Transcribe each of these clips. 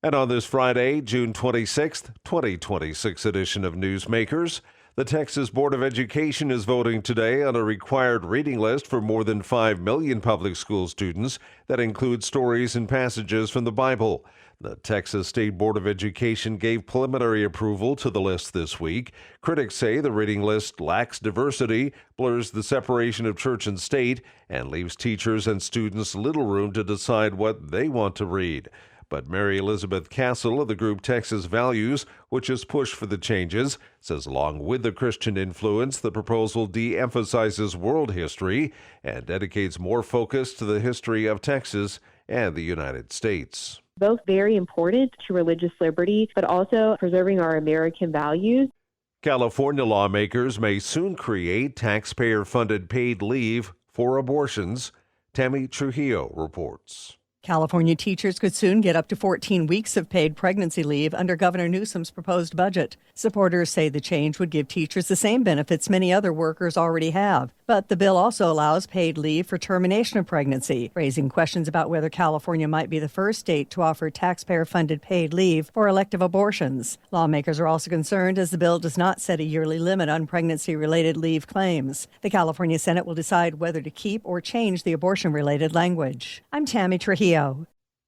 And on this Friday, June 26th, 2026 edition of Newsmakers, the Texas Board of Education is voting today on a required reading list for more than 5 million public school students that includes stories and passages from the Bible. The Texas State Board of Education gave preliminary approval to the list this week. Critics say the reading list lacks diversity, blurs the separation of church and state, and leaves teachers and students little room to decide what they want to read. But Mary Elizabeth Castle of the group Texas Values, which has pushed for the changes, says along with the Christian influence, the proposal de-emphasizes world history and dedicates more focus to the history of Texas and the United States. Both very important to religious liberty, but also preserving our American values. California lawmakers may soon create taxpayer-funded paid leave for abortions. Tammy Trujillo reports. California teachers could soon get up to 14 weeks of paid pregnancy leave under Governor Newsom's proposed budget. Supporters say the change would give teachers the same benefits many other workers already have. But the bill also allows paid leave for termination of pregnancy, raising questions about whether California might be the first state to offer taxpayer-funded paid leave for elective abortions. Lawmakers are also concerned as the bill does not set a yearly limit on pregnancy-related leave claims. The California Senate will decide whether to keep or change the abortion-related language. I'm Tammy Trujillo.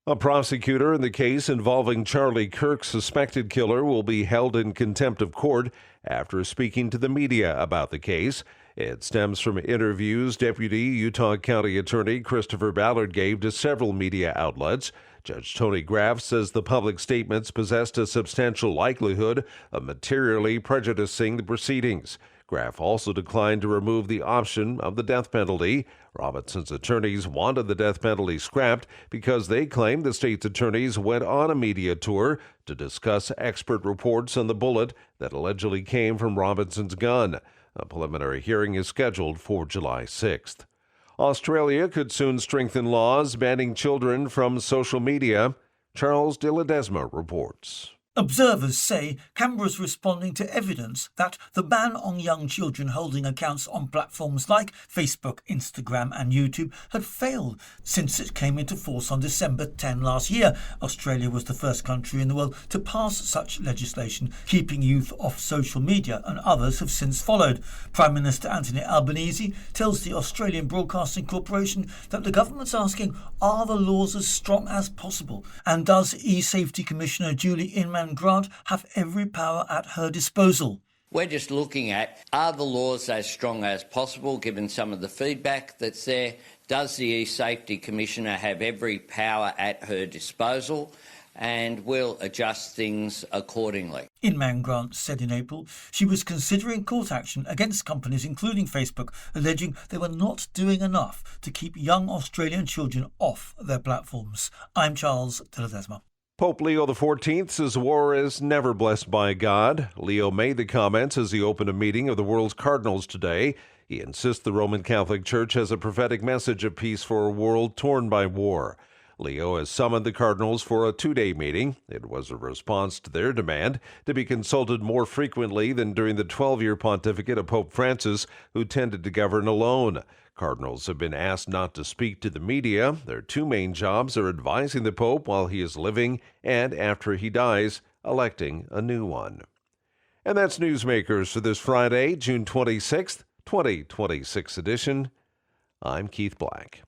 A prosecutor in the case involving Charlie Kirk's suspected killer will be held in contempt of court after speaking to the media about the case. It stems from interviews Deputy Utah County Attorney Christopher Ballard gave to several media outlets. Judge Tony Graff says the public statements possessed a substantial likelihood of materially prejudicing the proceedings. Graff also declined to remove the option of the death penalty. Robinson's attorneys wanted the death penalty scrapped because they claimed the state's attorneys went on a media tour to discuss expert reports on the bullet that allegedly came from Robinson's gun. A preliminary hearing is scheduled for July 6th. Australia could soon strengthen laws banning children from social media. Charles de Ledesma reports. Observers say Canberra's responding to evidence that the ban on young children holding accounts on platforms like Facebook, Instagram and YouTube had failed since it came into force on December 10 last year. Australia was the first country in the world to pass such legislation, keeping youth off social media, and others have since followed. Prime Minister Anthony Albanese tells the Australian Broadcasting Corporation that the government's asking, are the laws as strong as possible? And does E-Safety Commissioner Julie Inman-Grant have every power at her disposal? We're just looking at, are the laws as strong as possible, given some of the feedback that's there? Does the E-Safety Commissioner have every power at her disposal? And we'll adjust things accordingly. Inman-Grant said in April she was considering court action against companies including Facebook, alleging they were not doing enough to keep young Australian children off their platforms. I'm Charles de Ledesma. Pope Leo XIV says war is never blessed by God. Leo made the comments as he opened a meeting of the world's cardinals today. He insists the Roman Catholic Church has a prophetic message of peace for a world torn by war. Leo has summoned the cardinals for a 2-day meeting. It was a response to their demand to be consulted more frequently than during the 12-year pontificate of Pope Francis, who tended to govern alone. Cardinals have been asked not to speak to the media. Their two main jobs are advising the Pope while he is living and, after he dies, electing a new one. And that's Newsmakers for this Friday, June 26th, 2026 edition. I'm Keith Black.